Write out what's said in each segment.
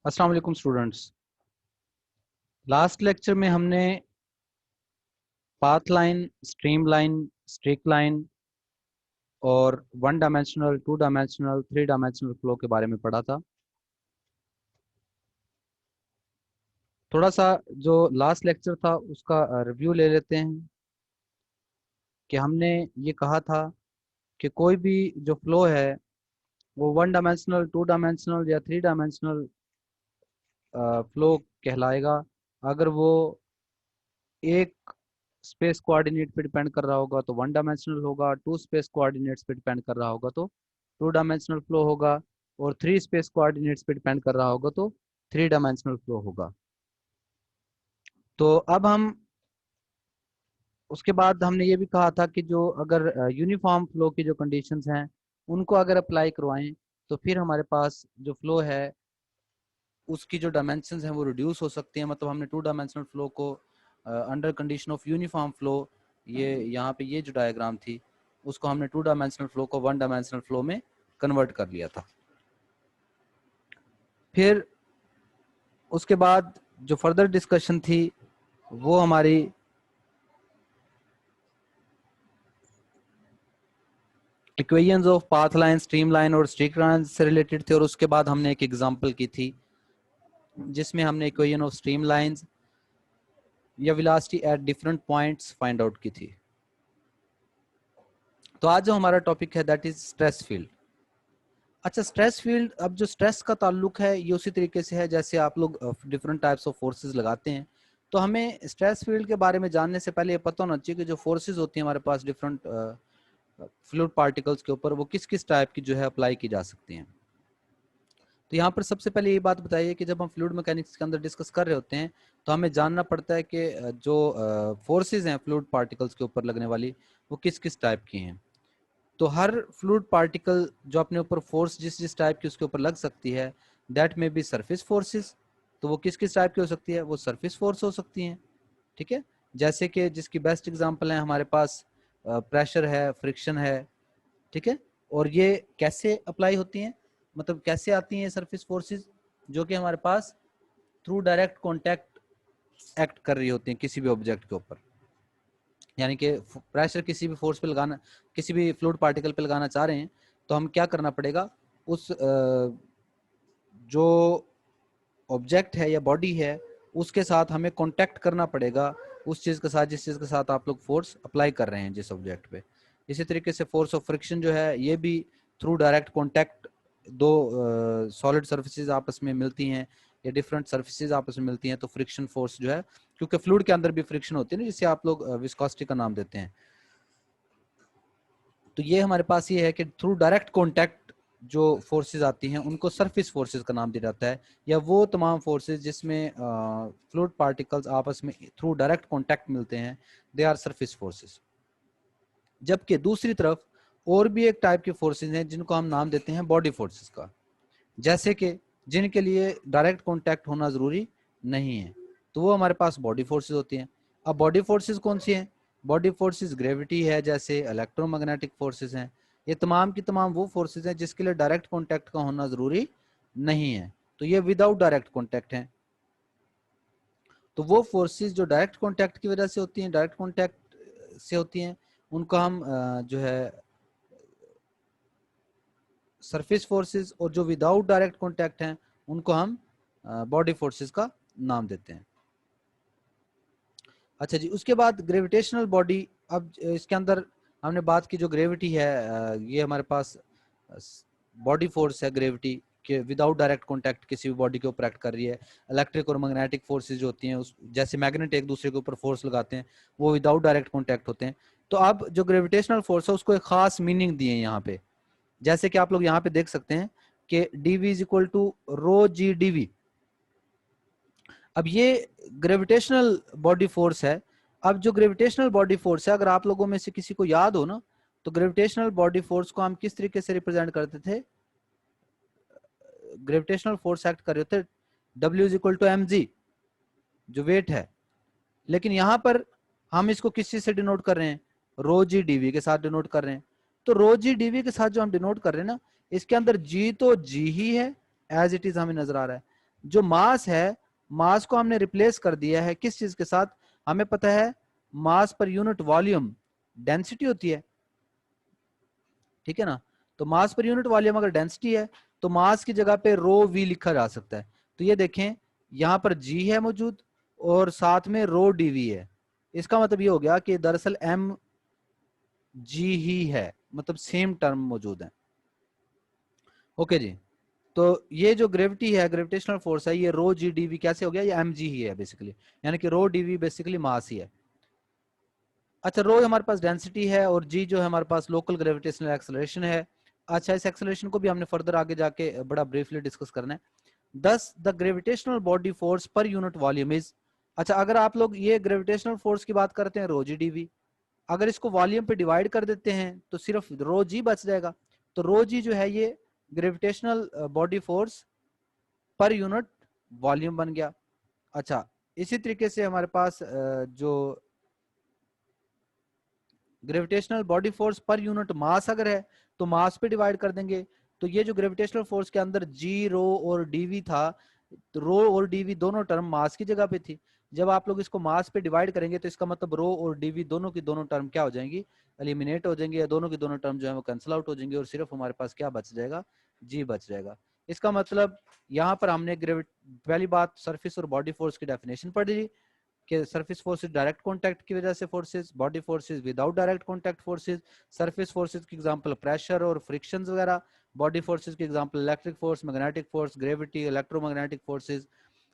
अस्सलाम वालेकुम students. Last lecture में हमने path line, stream line, streak line और one dimensional, two dimensional, three dimensional flow के बारे में पढ़ा था। थोड़ा सा जो लास्ट लेक्चर था उसका रिव्यू ले लेते हैं कि हमने ये कहा था कि कोई भी जो फ्लो है वो वन डायमेंशनल, टू डायमेंशनल या थ्री डायमेंशनल फ्लो कहलाएगा अगर वो एक स्पेस कोऑर्डिनेट पे डिपेंड कर रहा होगा तो वन डायमेंशनल होगा, टू स्पेस कोऑर्डिनेट्स पे डिपेंड कर रहा होगा तो टू डायमेंशनल फ्लो होगा, और थ्री स्पेस कोऑर्डिनेट्स पे डिपेंड कर रहा होगा तो थ्री डायमेंशनल फ्लो होगा। तो अब हम उसके बाद हमने ये भी कहा था कि जो अगर यूनिफॉर्म फ्लो की जो कंडीशंस हैं उनको अगर अप्लाई करवाएं तो फिर हमारे पास जो फ्लो है उसकी जो डायमेंशंस हैं वो रिड्यूस हो सकती हैं। मतलब हमने टू डायमेंशनल फ्लो को under condition of uniform flow, ये यहाँ पे ये जो डायग्राम थी उसको हमने टू डायमेंशनल फ्लो को वन डायमेंशनल फ्लो में कन्वर्ट कर लिया था। फिर उसके बाद जो फर्दर डिस्कशन थी वो हमारी equations of path line, stream line और स्ट्रिक लाइन से रिलेटेड थे, और उसके बाद हमने एक एग्जांपल की थी जिसमें हमने इक्वेशन ऑफ स्ट्रीम लाइंस या velocity at different points find out की थी। तो आज जो हमारा टॉपिक है दैट इज स्ट्रेस फील्ड। अच्छा, स्ट्रेस फील्ड, अब जो स्ट्रेस का ताल्लुक है ये उसी तरीके से है जैसे आप लोग डिफरेंट टाइप्स ऑफ फोर्सेस लगाते हैं। तो हमें स्ट्रेस फील्ड के बारे में जानने से पहले ये पता होना चाहिए कि जो फोर्सेस होती हैं हमारे पास डिफरेंट फ्लूइड पार्टिकल्स के ऊपर वो किस किस टाइप की जो है अप्लाई की जा सकती हैं। तो यहाँ पर सबसे पहले ये बात बताइए कि जब हम फ्लूइड मैकेनिक्स के अंदर डिस्कस कर रहे होते हैं तो हमें जानना पड़ता है कि जो फोर्सेस हैं फ्लूइड पार्टिकल्स के ऊपर लगने वाली वो किस किस टाइप की हैं। तो हर फ्लूइड पार्टिकल जो अपने ऊपर फोर्स जिस जिस टाइप की उसके ऊपर लग सकती है दैट में बी सरफेस फोर्सेस। तो वो किस किस टाइप की हो सकती है, वो सरफेस फोर्स हो सकती हैं। ठीक है, जैसे कि जिसकी बेस्ट एग्जांपल है हमारे पास प्रेशर है, फ्रिक्शन है। ठीक है, और ये कैसे अप्लाई होती हैं, मतलब कैसे आती हैं सरफेस फोर्सेस, जो कि हमारे pass through direct contact act कर रही होती हैं किसी भी ऑब्जेक्ट के ऊपर। यानी कि प्रेशर किसी भी फोर्स पे लगाना, किसी भी फ्लूइड पार्टिकल पे लगाना चाह रहे हैं तो हम क्या करना पड़ेगा, उस जो ऑब्जेक्ट है या बॉडी है उसके साथ हमें कांटेक्ट करना पड़ेगा उस चीज़ के साथ जिस चीज़ के साथ आप लोग फोर्स अप्लाई कर रहे हैं जिस ऑब्जेक्ट पे। इसी तरीके से फोर्स ऑफ फ्रिक्शन जो है ये भी थ्रू डायरेक्ट कांटेक्ट, दो सॉलिड सर्फेसिस आपस में मिलती हैं या डिफरेंट सर्फेसिस आपस में मिलती हैं तो फ्रिक्शन फोर्स जो है, क्योंकि फ्लूइड के अंदर भी फ्रिक्शन होती है ना जिसे आप लोग विस्कोसिटी का नाम देते हैं। तो ये हमारे पास ये है कि थ्रू डायरेक्ट कांटेक्ट जो फोर्सेस आती हैं उनको सरफेस फोर्सेस का नाम दिया जाता है, या वो तमाम फोर्सेस जिसमें फ्लूइड पार्टिकल्स आपस में थ्रू डायरेक्ट कांटेक्ट मिलते हैं दे आर सरफेस फोर्सेस। जबकि दूसरी तरफ और भी एक टाइप के फोर्सेस हैं जिनको हम नाम देते हैं बॉडी फोर्सेस का, जैसे कि जिनके लिए डायरेक्ट कांटेक्ट होना जरूरी नहीं है, तो वो हमारे पास बॉडी फोर्सेस होती हैं। अब बॉडी फोर्सेस कौन सी हैं? बॉडी फोर्सेस ग्रेविटी है, जैसे इलेक्ट्रोमैग्नेटिक फोर्सेस हैं। ये तमाम की तमाम वो फोर्सेस हैं जिसके लिए डायरेक्ट कांटेक्ट का होना जरूरी नहीं है, तो ये विदाउट डायरेक्ट कांटेक्ट हैं। तो वो फोर्सेस जो डायरेक्ट कांटेक्ट की वजह से होती हैं, डायरेक्ट कांटेक्ट से होती हैं, उनको हम जो है सरफेस फोर्सेस, और जो विदाउट डायरेक्ट कांटेक्ट हैं उनको हम बॉडी फोर्सेस का नाम देते हैं। अच्छा जी, उसके बाद ग्रेविटेशनल बॉडी। अब इसके अंदर हमने बात की जो ग्रेविटी है ये हमारे पास बॉडी फोर्स है ग्रेविटी के, विदाउट डायरेक्ट कांटेक्ट किसी भी बॉडी के ऊपर एक्ट कर रही है। इलेक्ट्रिक और मैग्नेटिक फोर्सेस जो होती हैं उस जैसे मैग्नेट एक दूसरे के ऊपर फोर्स लगाते हैं वो विदाउट डायरेक्ट कांटेक्ट होते हैं। तो अब जो ग्रेविटेशनल फोर्स है उसको एक खास मीनिंग दिए यहाँ पे, जैसे कि आप लोग यहाँ पे देख सकते हैं कि dv is equal to rho g dv। अब ये ग्रेविटेशनल बॉडी फोर्स है। अब जो ग्रेविटेशनल बॉडी फोर्स है, अगर आप लोगों में से किसी को याद हो ना, तो ग्रेविटेशनल बॉडी फोर्स को हम किस तरीके से रिप्रेजेंट करते थे? ग्रेविटेशनल फोर्स एक्ट कर रहे थे W is equal to mg, जो वेट है। लेकिन यहाँ पर हम इसको किस चीज से डिनोट कर रहे हैं? रो जी dv के साथ डिनोट कर रहे हैं। तो रो जी dv के साथ जो हम डिनोट कर रहे हैं ना, इसके अंदर g तो g ही है एज इट इज हमें नजर आ रहा है, जो मास है, मास को हमने रिप्लेस कर दिया है किस चीज के साथ? हमें पता है मास पर यूनिट वॉल्यूम डेंसिटी होती है, ठीक है ना। तो मास पर यूनिट वॉल्यूम अगर डेंसिटी है तो मास की जगह पे रो वी लिखा जा सकता है। तो ये देखें यहां पर जी है मौजूद और साथ में रो डीवी है। इसका मतलब ये हो गया कि दरअसल एम जी ही है, मतलब सेम टर्म मौजूद है। ओके जी। तो ये जो ग्रेविटी है, ग्रेविटेशनल फोर्स है, ये रो जी डीवी कैसे हो गया? ये एम जी ही है बेसिकली, यानी कि रो डीवी बेसिकली मास ही है। अच्छा, रो हमारे पास डेंसिटी है और जी जो है हमारे पास लोकल ग्रेविटेशनल एक्सेलरेशन है। अच्छा, इस एक्सेलरेशन को भी हमने फर्दर आगे जाके बड़ा ब्रीफली डिस्कस करना है। दस द ग्रेविटेशनल बॉडी फोर्स पर यूनिट वॉल्यूम इज। अच्छा, अगर आप लोग ये ग्रेविटेशनल फोर्स की बात करते हैं रो जी डीवी, अगर इसको वॉल्यूम पे डिवाइड कर देते हैं तो सिर्फ रो जी बच जाएगा। तो रो जी जो है ये ग्रेविटेशनल बॉडी फोर्स पर यूनिट वॉल्यूम बन गया। अच्छा, इसी तरीके से हमारे पास जो ग्रेविटेशनल बॉडी फोर्स पर यूनिट मास अगर है तो मास पे डिवाइड कर देंगे। तो ये जो ग्रेविटेशनल फोर्स के अंदर जी, रो और डीवी था, तो रो और डीवी दोनों टर्म मास की जगह पे थी। जब आप लोग इसको मास पे डिवाइड करेंगे तो इसका मतलब रो और डीवी दोनों की दोनों टर्म क्या हो जाएंगी? एलिमिनेट हो जाएंगे, या दोनों की दोनों टर्म जो है वो कैंसिल आउट हो जाएंगे और सिर्फ हमारे पास क्या बच जाएगा? जी बच जाएगा। इसका मतलब यहाँ पर हमने पहली बात सरफेस और बॉडी फोर्स की डेफिनेशन पढ़ ली कि सरफेस फोर्सेस डायरेक्ट कांटेक्ट की वजह से forces, body forces without direct contact forces. Surface forces की एग्जांपल प्रेशर और फ्रिक्शन वगैरह, बॉडी फोर्सेस की example electric force, magnetic force, gravity, electromagnetic forces.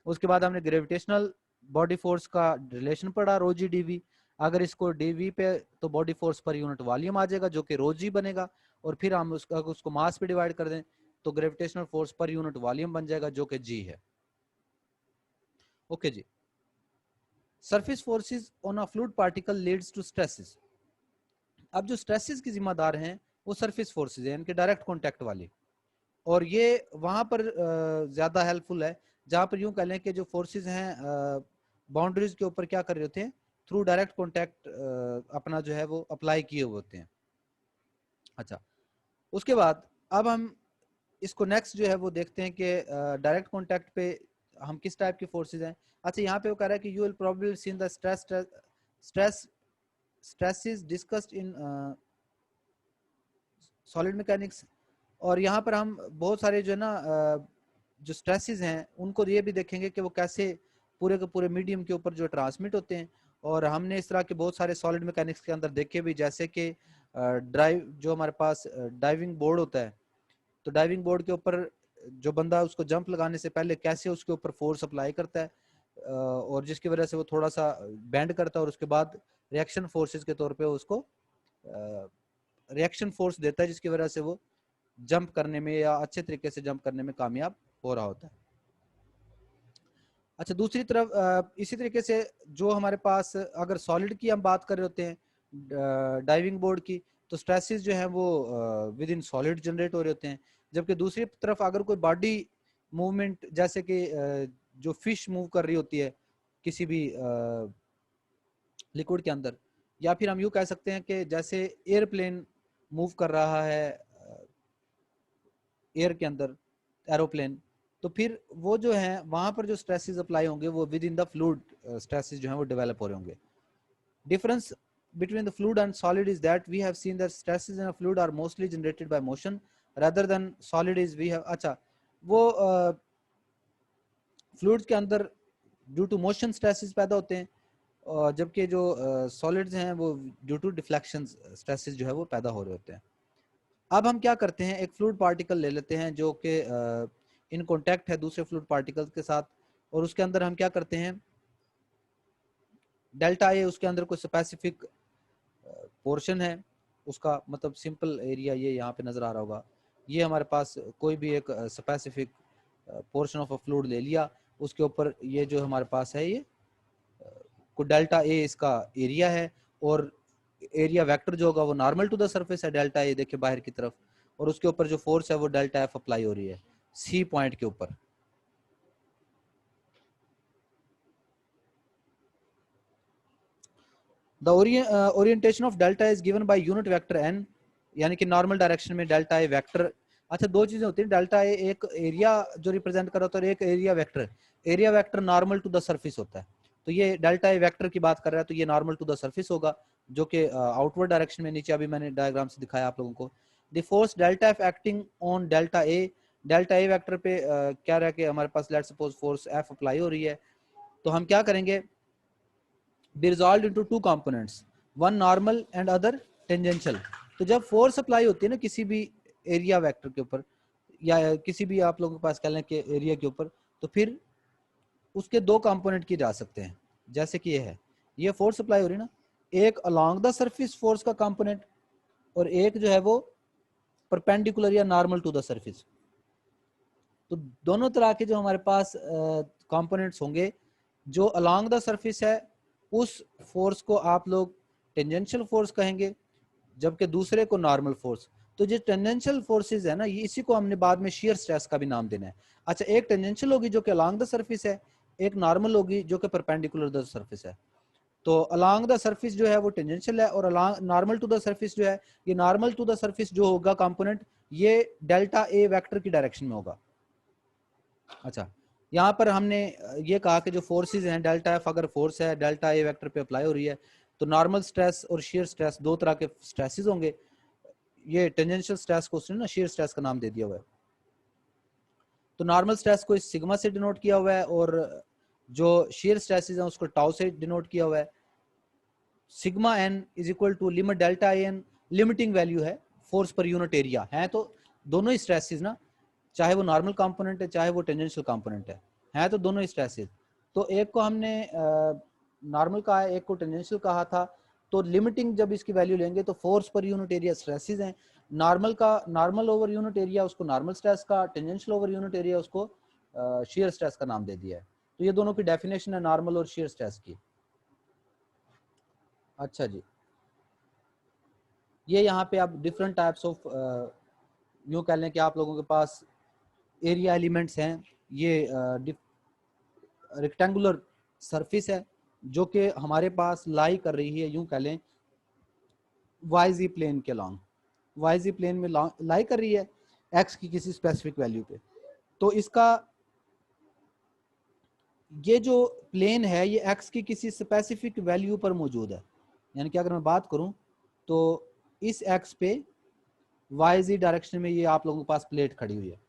उसके बाद हमने ग्रेविटेशनल बॉडी फोर्स का रिलेशन पढ़ा रो जी डीवी। अगर इसको डीवी पे तो बॉडी फोर्स पर यूनिट वॉल्यूम आ जाएगा जो कि रो जी बनेगा, और फिर हम उसको मास पे डिवाइड कर दें तो ग्रेविटेशनल फोर्स पर यूनिट वॉल्यूम बन जाएगा जो कि जी है। Okay ji. Surface forces on a fluid particle leads to stresses. अब जो स्ट्रेसेस की जिम्मेदार हैं वो सरफेस फोर्सेस हैं, इनके डायरेक्ट कांटेक्ट वाली। और ये वहां पर ज्यादा हेल्पफुल है जहां पर यूं कह लें कि जो फोर्सेस हैं बाउंड्रीज के ऊपर क्या कर रहे होते हैं? थ्रू डायरेक्ट कांटेक्ट अपना जो है वो अप्लाई किए हुए होते हैं। अच्छा, उसके बाद अब हम इसको नेक्स्ट जो है वो देखते हैं कि डायरेक्ट कांटेक्ट पे हम किस टाइप की फोर्सेस हैं। अच्छा, यहाँ पे वो कह रहा है कि you will probably seen the stress stresses discussed in solid mechanics. और यहाँ पर हम बहुत सारे जो है ना जो स्ट्रेसेस हैं उनको ये भी देखेंगे कि वो कैसे पूरे के पूरे मीडियम के ऊपर जो ट्रांसमिट होते हैं। और हमने इस तरह के बहुत सारे सॉलिड मैकेनिक्स के अंदर देखे भी, जैसे कि ड्राइव जो हमारे पास डाइविंग बोर्ड होता है, तो डाइविंग बोर्ड के ऊपर जो बंदा उसको जंप लगाने से पहले कैसे उसके ऊपर फोर्स अप्लाई करता है और जिसकी वजह से वो थोड़ा सा बेंड करता है और उसके बाद रिएक्शन फोर्सेस के तौर पे उसको रिएक्शन फोर्स देता है जिसकी वजह से वो जंप करने में या अच्छे तरीके से जंप करने में कामयाब हो रहा होता है। अच्छा, दूसरी तरफ इसी तरीके से जो हमारे पास अगर सॉलिड की हम बात कर रहे होते हैं डाइविंग बोर्ड की, तो स्ट्रेसेस जो है वो विद इन सॉलिड जनरेट हो रहे होते हैं। जबकि दूसरी तरफ अगर कोई बॉडी मूवमेंट जैसे कि जो फिश मूव कर रही होती है किसी भी लिक्विड के अंदर, या फिर हम यूं कह सकते हैं कि जैसे एयरप्लेन मूव कर रहा है एयर के अंदर, एरोप्लेन, तो फिर वो जो है वहां पर जो स्ट्रेसेस अप्लाई होंगे वो with in the fluid stresses जो है वो डेवलप हो रहे होंगे। Difference between the fluid and solid is that we have seen that stresses in a fluid are mostly generated by motion rather than solid is we have। अच्छा, वो fluids के अंदर ड्यू टू मोशन स्ट्रेसेस पैदा होते हैं, जबकि जो solids हैं वो ड्यू टू डिफ्लेक्शन स्ट्रेसेस जो है वो पैदा हो रहे होते हैं। अब हम क्या करते हैं, एक फ्लूइड पार्टिकल ले लेते हैं जो कि इन कांटेक्ट है दूसरे फ्लूइड पार्टिकल के साथ, और उसके अंदर हम क्या करते हैं, डेल्टा ए उसके अंदर कोई स्पेसिफिक पोर्शन है, उसका मतलब सिंपल एरिया ये यहाँ पे नजर आ रहा होगा। ये हमारे पास कोई भी एक specific portion of a fluid ले लिया, उसके ऊपर ये जो हमारे पास है ये को डेल्टा ए इसका एरिया है, और एरिया वेक्टर जो होगा वो नॉर्मल टू द सरफेस है डेल्टा ए देखिए बाहर की तरफ, और उसके ऊपर जो फोर्स है वो डेल्टा एफ अप्लाई हो रही है सी पॉइंट के ऊपर। The orientation of delta is given by unit vector n, यानी कि नॉर्मल डायरेक्शन में डेल्टा ए वेक्टर अच्छा, दो चीजें होती हैं डेल्टा ए, एक एरिया जो रिप्रेजेंट कर रहा होता है और एक area vector. Area vector normal to the surface होता है, तो ये डेल्टा ए वेक्टर की बात कर रहा है, तो ये नॉर्मल टू द सरफेस होगा जो कि आउटवर्ड डायरेक्शन में, नीचे अभी मैंने डायग्राम से दिखाया आप लोगों को। The force delta F acting on delta A, delta A vector पे क्या रहा कि हमारे पास let's suppose force F apply हो रही है, तो हम क्या करेंगे, be resolve into two components, one normal and other tangential. तो जब फोर्स अप्लाई होती है ना किसी भी एरिया वेक्टर के ऊपर या किसी भी आप लोगों के पास कह लें कि एरिया के ऊपर, तो फिर उसके दो कंपोनेंट किए जा सकते हैं, जैसे कि ये है, ये फोर्स अप्लाई हो रही है ना, एक अलोंग द सरफेस फोर्स का कंपोनेंट और एक जो है वो परपेंडिकुलर या नॉर्मल टू द सरफेस। तो दोनों तरह के जो हमारे पास कंपोनेंट्स होंगे, जो अलोंग द सरफेस है उस फोर्स को आप लोग टेंजेंशियल फोर्स कहेंगे, जबकि दूसरे को नॉर्मल फोर्स। तो जो टेंजेंशियल फोर्सेस है ना, ये इसी को हमने बाद में शियर स्ट्रेस का भी नाम देना है। अच्छा, एक टेंजेंशियल होगी जो कि अलोंग द सरफेस है, एक नॉर्मल होगी जो कि परपेंडिकुलर द सरफेस है। तो अलोंग द सरफेस जो है वो टेंजेंशियल है, और along normal to the surface जो है, ये नॉर्मल टू द सरफेस जो होगा कंपोनेंट, ये डेल्टा ए वेक्टर की डायरेक्शन में होगा। अच्छा, यहाँ पर हमने ये कहा कि जो फोर्सेस हैं, डेल्टा एफ अगर फोर्स है डेल्टा ए वेक्टर पे अप्लाई हो रही है, तो नॉर्मल स्ट्रेस और शेयर स्ट्रेस दो तरह के स्ट्रेसेस होंगे। ये टेंजेंशियल स्ट्रेस को उसने ना शेयर स्ट्रेस का नाम दे दिया हुआ है। तो नॉर्मल स्ट्रेस को इस सिग्मा से डिनोट किया हुआ है, और जो शेयर स्ट्रेसेस हैं उसको टाउ से डिनोट किया हुआ है। Sigma n is equal to limit delta n, limiting value है फोर्स पर यूनिट एरिया है। तो दोनों ही स्ट्रेसेस ना, चाहे वो नॉर्मल कंपोनेंट है चाहे वो टेंजेंशियल कंपोनेंट है तो दोनों ही स्ट्रेसेस। तो एक को हमने नॉर्मल कहा है, एक को टेंजेंशियल कहा था। तो लिमिटिंग जब इसकी वैल्यू लेंगे तो फोर्स पर यूनिट एरिया स्ट्रेसेस हैं, नॉर्मल का नॉर्मल ओवर यूनिट एरिया उसको नॉर्मल स्ट्रेस का, टेंजेंशियल ओवर यूनिट एरिया उसको शेयर स्ट्रेस का नाम दे दिया है। तो ये दोनों की डेफिनेशन है नॉर्मल और शेयर स्ट्रेस की। अच्छा जी, ये यहाँ पे आप डिफरेंट टाइप्स ऑफ, यूँ कह लें कि आप लोगों के पास एरिया एलिमेंट्स हैं। ये रेक्टेंगुलर सरफेस है जो कि हमारे पास लाई कर रही है, यूँ कह लें वाईजी प्लेन के लॉन्ग, वाईजी प्लेन में लाई कर रही है एक्स की किसी स्पेसिफिक वैल्यू पे। तो इसका ये जो प्लेन है ये एक्स की किसी स्पेसिफिक वैल्यू पर मौजूद है। यानी कि अगर मैं बात करूं तो इस एक्स पे वाई डायरेक्शन में ये आप लोगों के पास प्लेट खड़ी हुई है,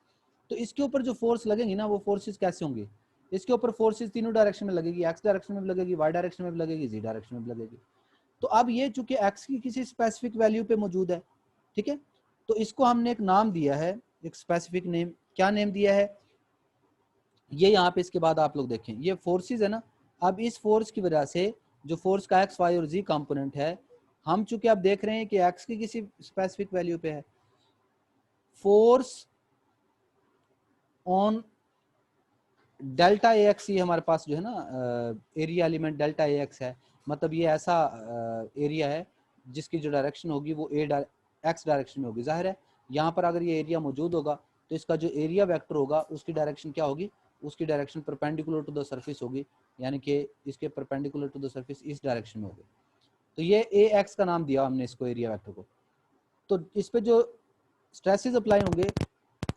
तो इसके ऊपर जो फोर्स लगेंगी ना वो फोर्सेस कैसे होंगी, इसके ऊपर फोर्सेस तीनों डायरेक्शन में लगेगी, एक्स डायरेक्शन में भी लगेगी, वाई डायरेक्शन में भी लगेगी, जी डायरेक्शन में भी लगेगी। तो अब ये चूंकि एक्स की किसी स्पेसिफिक वैल्यू पे मौजूद है, ठीक है, तो इसको हमने एक नाम दिया है, एक स्पेसिफिक नेम। क्या नेम दिया है, ये यहाँ पे इसके बाद आप लोग देखें, ये फोर्सेस है ना, अब इस फोर्स की वजह से जो फोर्स का एक्स वाई और जी कंपोनेंट है, हम चूंकि आप देख रहे हैं कि एक्स की किसी स्पेसिफिक वैल्यू पे है, force on delta A x, ये हमारे पास जो है ना area element delta A x है, मतलब ये ऐसा एरिया है जिसकी जो डायरेक्शन होगी वो एक्स डायरेक्शन में होगी। जाहिर है यहाँ पर अगर ये एरिया मौजूद होगा तो इसका जो एरिया वेक्टर होगा उसकी डायरेक्शन क्या होगी, उसकी direction perpendicular to the surface होगी, यानी कि इसके परपेंडिकुलर टू द सरफेस इस डायरेक्शन में होगी। तो ये ए एक्स का नाम दिया हमने इसको, एरिया वेक्टर को। तो इस पे जो स्ट्रेसेस अप्लाई होंगे,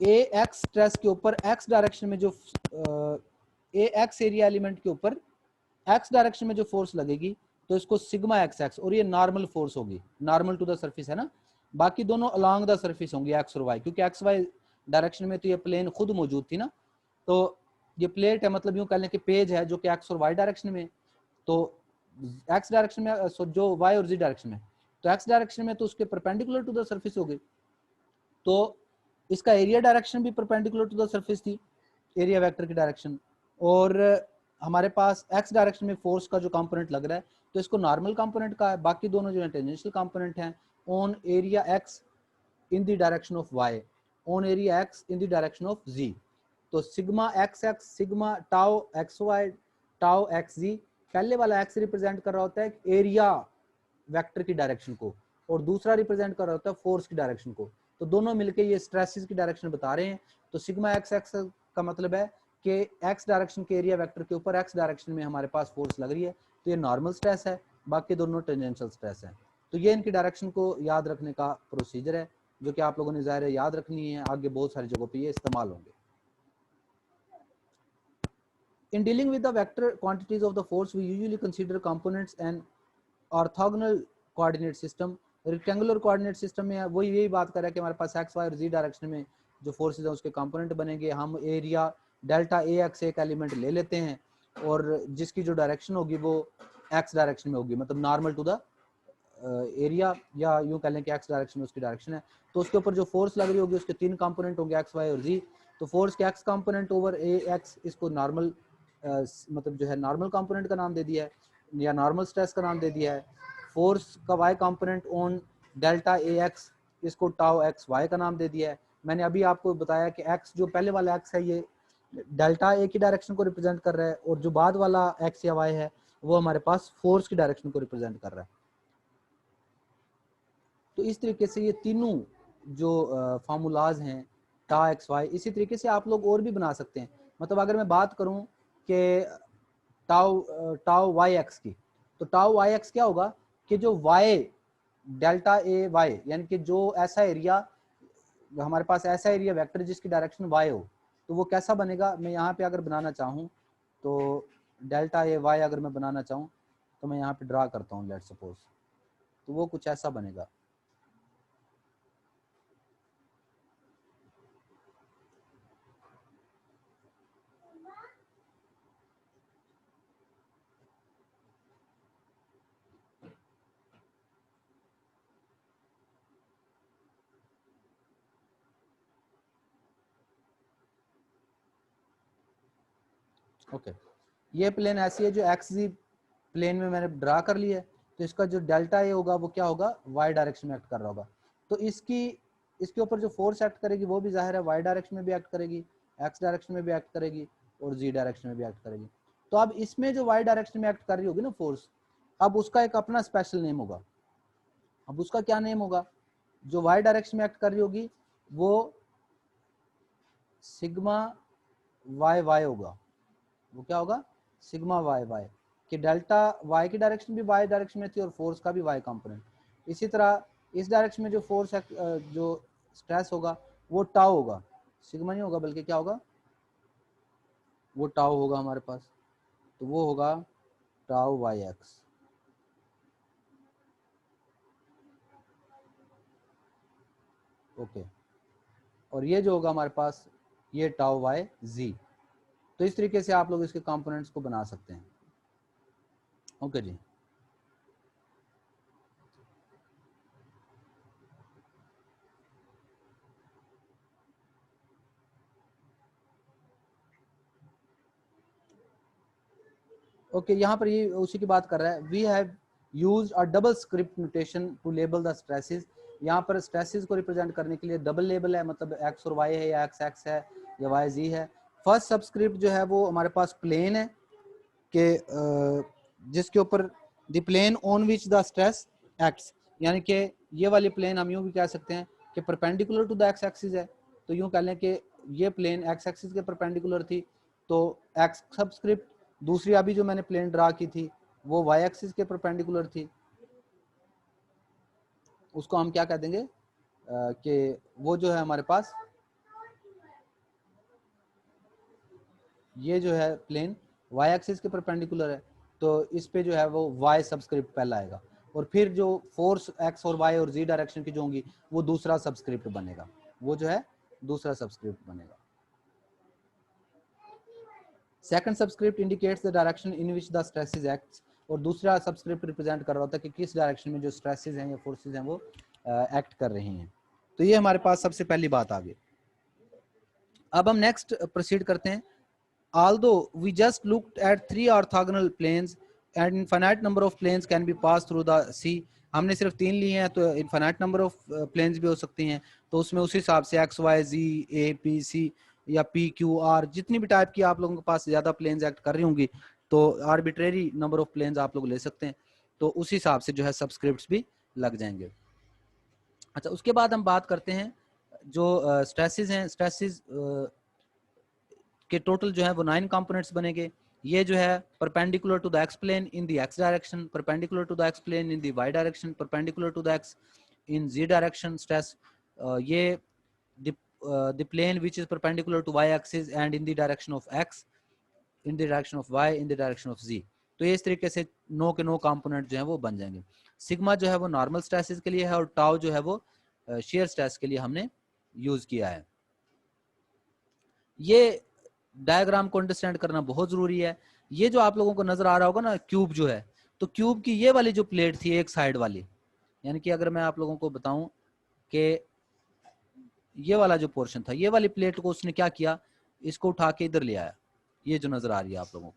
ए एक्स स्ट्रेस के ऊपर एक्स डायरेक्शन में जो ए एक्स एरिया एलिमेंट के ऊपर एक्स डायरेक्शन में जो फोर्स लगेगी तो इसको सिग्मा एक्स एक्स, और ये नॉर्मल फोर्स होगी, नॉर्मल टू द सरफेस है ना, बाकी दोनों अलोंग द सरफेस होंगी एक्स और वाई, क्योंकि एक्स वाई डायरेक्शन में तो ये प्लेन खुद मौजूद थी ना। तो ये प्लेट है, मतलब यूं कह लें कि पेज है जो कि एक्स और वाई डायरेक्शन में, तो एक्स डायरेक्शन में जो वाई और जी डायरेक्शन में, तो एक्स डायरेक्शन में तो उसके परपेंडिकुलर टू द सरफेस हो गई, तो इसका एरिया डायरेक्शन भी परपेंडिकुलर टू द सरफेस थी, एरिया वेक्टर की डायरेक्शन। और हमारे पास एक्स डायरेक्शन में फोर्स का जो कंपोनेंट लग रहा है तो इसको नॉर्मल कंपोनेंट का है, बाकी दोनों जो है टेंजेंशियल कंपोनेंट हैं on area x in the direction of y, on area x in the direction of z. तो sigma x x, sigma tau x y, tau x z, पहले वाला एक्स रिप्रेजेंट कर रहा होता है एरिया वेक्टर की direction को, और दूसरा रिप्रेजेंट कर रहा होता है फोर्स की डायरेक्शन को। तो दोनों मिलके ये स्ट्रेसेस की डायरेक्शन बता रहे हैं। तो सिग्मा एक्स एक्स का मतलब है कि एक्स डायरेक्शन के एरिया वेक्टर के ऊपर एक्स डायरेक्शन में हमारे पास फोर्स लग रही है, तो ये नॉर्मल स्ट्रेस है, बाकी दोनों टेंजेंशियल स्ट्रेस है। तो ये इनकी डायरेक्शन को याद रखने का प्रोसीजर है। जो कि आप लोगों ने ज़ाहिर है याद रखनी है, आगे बहुत सारी जगहों पे ये इस्तेमाल होंगे। In dealing with the vector quantities of the force, we usually consider components and orthogonal coordinate system. Rectangular coordinate system में वो यही बात कर रहा है कि हमारे पास एक्स वाई और जी डायरेक्शन में जो फोर्सेज हैं उसके कंपोनेंट बनेंगे। हम एरिया डेल्टा ए एक्स एक एलिमेंट ले लेते हैं और जिसकी जो डायरेक्शन होगी वो एक्स डायरेक्शन में होगी, मतलब नॉर्मल टू द एरिया, या यूँ कह लें कि एक्स डायरेक्शन में उसकी डायरेक्शन है। तो उसके ऊपर जो फोर्स लग रही होगी उसके तीन कंपोनेंट होंगे, एक्स वाई और जी। तो फोर्स के एक्स कंपोनेंट ओवर ए एक्स, इसको नॉर्मल मतलब जो है नॉर्मल कंपोनेंट का नाम दे दिया है या नॉर्मल स्ट्रेस का नाम दे दिया है। फोर्स का y component on delta A x, इसको टाउ एक्स वाई का नाम दे दिया है। मैंने अभी आपको बताया कि एक्स जो पहले वाला एक्स है ये डेल्टा ए की डायरेक्शन को रिप्रेजेंट कर रहा है, और जो बाद वाला एक्स या वाई है वो हमारे पास फोर्स की डायरेक्शन को रिप्रेजेंट कर रहा है। तो इस तरीके से ये तीनों जो फार्मूलाज हैं टा एक्स वाई, इसी तरीके से आप लोग और भी बना सकते हैं। मतलब अगर मैं बात करूं कि टाउ वाई एक्स की, तो टाउ वाई एक्स क्या होगा कि जो वाई डेल्टा ए वाई, यानी कि जो ऐसा एरिया हमारे पास ऐसा एरिया वेक्टर जिसकी डायरेक्शन वाई हो, तो वो कैसा बनेगा। मैं यहाँ पे अगर बनाना चाहूँ तो डेल्टा ए वाई अगर मैं बनाना चाहूँ तो मैं यहाँ पे ड्रा करता हूँ लेट्स सपोज, तो वो कुछ ऐसा बनेगा। ओके ये प्लेन ऐसी है जो एक्स जी प्लेन में मैंने ड्रा कर लिया है, तो इसका जो डेल्टा ए होगा वो क्या होगा, वाई डायरेक्शन में एक्ट कर रहा होगा। तो इसके ऊपर जो फोर्स एक्ट करेगी वो भी जाहिर है वाई डायरेक्शन में भी एक्ट करेगी, एक्स डायरेक्शन में भी एक्ट करेगी और जी डायरेक्शन में भी एक्ट करेगी। तो अब इसमें जो वाई डायरेक्शन में एक्ट कर रही होगी ना फोर्स, अब उसका एक अपना स्पेशल नेम होगा। अब उसका क्या नेम होगा, जो वाई डायरेक्शन में एक्ट कर रही होगी वो सिग्मा वाई वाई होगा। वो क्या होगा, सिग्मा वाई वाई, कि डेल्टा वाई की डायरेक्शन भी वाई डायरेक्शन में थी और फोर्स का भी वाई कंपोनेंट। इसी तरह इस डायरेक्शन में जो फोर्स जो स्ट्रेस होगा वो टाउ होगा, सिग्मा नहीं होगा बल्कि क्या होगा, वो टाउ होगा हमारे पास। तो वो होगा टाउ वाई एक्स। ओके, और ये जो होगा हमारे पास ये टाउ वाई जी। तो इस तरीके से आप लोग इसके कंपोनेंट्स को बना सकते हैं। ओके जी। ओके यहाँ पर ये उसी की बात कर रहा है। We have used a double script notation to label the stresses. यहाँ पर स्ट्रेसेस को रिप्रेजेंट करने के लिए डबल लेबल है, मतलब एक्स और वाई है या एक्स एक्स है या वाई जी है। फर्स्ट सबस्क्रिप्ट जो है वो हमारे पास प्लेन है कि जिसके ऊपर the plane on which the stress acts, यानी कि ये वाली प्लेन हम यूँ भी कह सकते हैं कि perpendicular to the x axis है। तो यूँ कह लें कि ये प्लेन एक्स एक्सिस के परपेंडिकुलर थी, तो एक्स सबस्क्रिप्ट दूसरी अभी जो मैंने प्लेन ड्रा की थी वो वाई एक्सिस के परपेंडिकुलर थी, उसको हम क्या कह देंगे कि वो जो है हमारे पास ये जो है प्लेन वाई एक्सिस के परपेंडिकुलर है, तो इस पे जो है वो वाई सबस्क्रिप्ट पहला आएगा, और फिर जो फोर्स एक्स और वाई और जी डायरेक्शन की जो होंगी वो दूसरा सबस्क्रिप्ट बनेगा, वो जो है दूसरा सबस्क्रिप्ट बनेगा। Second subscript indicates the direction in which the stresses acts, और दूसरा सबस्क्रिप्ट रिप्रेजेंट कर रहा होता है कि किस डायरेक्शन में जो स्ट्रेसेस हैं या फोर्सेस हैं वो एक्ट कर रही हैं। तो ये हमारे पास सबसे पहली बात आ गई। अब हम नेक्स्ट प्रोसीड करते हैं। Although we just looked at three orthogonal planes and infinite number of planes can be passed through the C, हमने सिर्फ तीन लिए हैं तो इन्फाइनाइट नंबर ऑफ प्लेन्स भी हो सकती हैं, तो उसमें उस हिसाब से x y z A P C या पी क्यू आर जितनी भी टाइप की आप लोगों के पास ज़्यादा प्लेन्स एक्ट कर रही होंगी तो आर्बिट्रेरी नंबर ऑफ प्लेन्स आप लोग ले सकते हैं, तो उस हिसाब से जो है सबस्क्रिप्ट्स भी लग जाएंगे। अच्छा, उसके बाद हम बात करते हैं जो स्ट्रेसेस हैं। स्ट्रेसेस के टोटल जो है वो 9 कंपोनेंट्स बनेंगे। ये जो है perpendicular to the x plane in the x direction, perpendicular to the x plane in the y direction, perpendicular to the x in z direction stress, ये the plane which is perpendicular to y axis and in the direction of x, in the direction of y, in the direction of z। तो ये इस तरीके से 9 के 9 component जो है वो बन जाएंगे। सिग्मा जो है वो नॉर्मल स्ट्रेसेस के लिए है और टाउ जो है वो शेयर स्ट्रेस के लिए हमने यूज किया है। ये डायग्राम को अंडरस्टैंड करना बहुत जरूरी है। ये जो आप लोगों को नजर आ रहा होगा ना क्यूब जो है, तो क्यूब की ये वाली जो प्लेट थी एक साइड वाली, यानी कि अगर मैं आप लोगों को बताऊं कि ये वाला जो पोर्शन था, ये वाली प्लेट को उसने क्या किया, इसको उठा के इधर ले आया, ये जो नजर आ रही है आप लोगों को,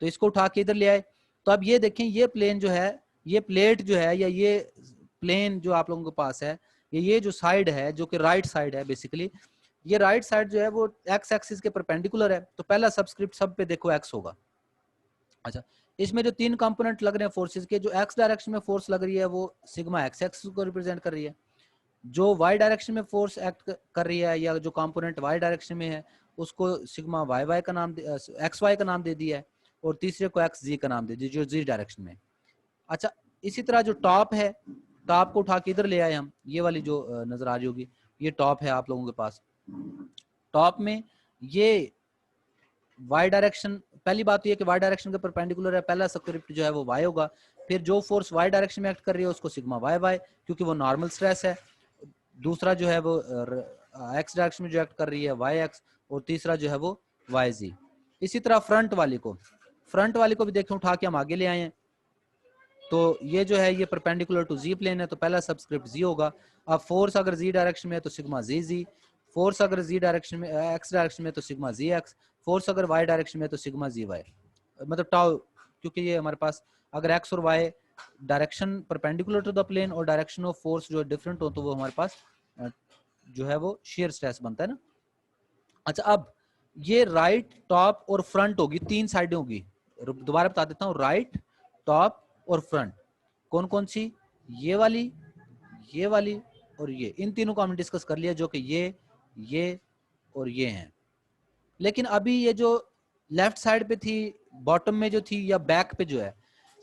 तो इसको उठा के इधर ले आए। तो अब ये देखें, ये प्लेन जो है, ये प्लेट जो है, या ये प्लेन जो आप लोगों के पास है, ये जो साइड है जो कि राइट साइड है, बेसिकली ये राइट साइड जो है वो एक्स एक्सिस के परपेंडिकुलर है, तो पहला सबस्क्रिप्ट सब पे देखो एक्स होगा। अच्छा, इसमें जो 3 कंपोनेंट लग रहे हैं फोर्सेस के, जो एक्स डायरेक्शन में फोर्स लग रही है वो सिग्मा एक्स एक्सिस को रिप्रेजेंट कर रही है, जो वाई डायरेक्शन में फोर्स एक्ट कर रही है या जो कंपोनेंट वाई डायरेक्शन में है उसको सिग्मा वाई वाई का नाम एक्स वाई का नाम दे दिया है, और तीसरे को एक्स जी का नाम दे दिया जो जी डायरेक्शन में। अच्छा, इसी तरह जो टॉप है, टॉप को उठा के इधर ले आए हम, ये वाली जो नजर आ रही होगी, ये टॉप है आप लोगों के पास। टॉप में ये वाई डायरेक्शन, पहली बात तो ये कि वाई डायरेक्शन के परपेंडिकुलर है, पहला सबस्क्रिप्ट जो है वो वाई होगा, फिर जो फोर्स वाई डायरेक्शन में एक्ट कर रही है उसको सिग्मा वाई वाई, क्योंकि वो नॉर्मल स्ट्रेस है। दूसरा जो है वो एक्स डायरेक्शन में जो एक्ट कर रही है वाई एक्स, और तीसरा जो है वो वाई जी। इसी तरह फ्रंट वाली को भी देखें उठा के हम आगे ले आए हैं, तो ये जो है ये परपेंडिकुलर टू जी प्लेन है, तो पहला सबस्क्रिप्ट जी होगा। अब फोर्स अगर जी डायरेक्शन में है तो सिग्मा जी जी, फोर्स अगर जी डायरेक्शन में एक्स डायरेक्शन में तो सिग्मा जी एक्स, फोर्स अगर वाई डायरेक्शन में तो सिग्मा जी वाई, मतलब टाउ, क्योंकि ये हमारे पास अगर एक्स और y direction perpendicular to the plane और डायरेक्शन ऑफ फोर्स जो डिफरेंट हो तो वो हमारे पास जो है वो शेयर स्ट्रेस बनता है ना। अच्छा, अब ये राइट, टॉप और फ्रंट होगी, 3 साइडें होगी। दोबारा बता देता हूँ, राइट, टॉप और फ्रंट कौन कौन सी, ये वाली और ये, इन तीनों को हमने डिस्कस कर लिया, जो कि ये और ये हैं। लेकिन अभी ये जो लेफ्ट साइड पे थी, बॉटम में जो थी या बैक पे जो है,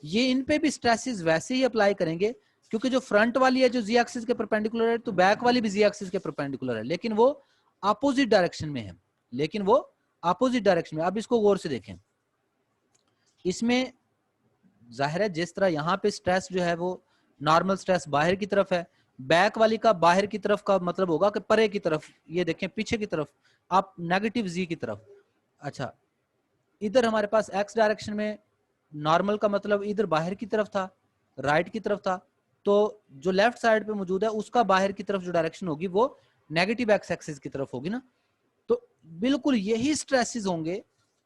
ये इन पे भी स्ट्रेसेस वैसे ही अप्लाई करेंगे, क्योंकि जो फ्रंट वाली है जो जी एक्सिस के परपेंडिकुलर है, तो बैक वाली भी जी एक्सिस के परपेंडिकुलर है, लेकिन वो अपोजिट डायरेक्शन में है, अब इसको गौर से देखें, इसमें जाहिर है जिस तरह यहाँ पे स्ट्रेस जो है वो नॉर्मल स्ट्रेस बाहर की तरफ है, बैक वाली का बाहर की तरफ का मतलब होगा कि परे की तरफ, ये देखें पीछे की तरफ, आप नेगेटिव जी की तरफ। अच्छा, इधर हमारे पास एक्स डायरेक्शन में नॉर्मल का मतलब इधर बाहर की तरफ था, राइट की तरफ था, तो जो लेफ्ट साइड पे मौजूद है उसका बाहर की तरफ जो डायरेक्शन होगी वो नेगेटिव एक्स एक्सिस की तरफ होगी ना। तो बिल्कुल यही स्ट्रेसेस होंगे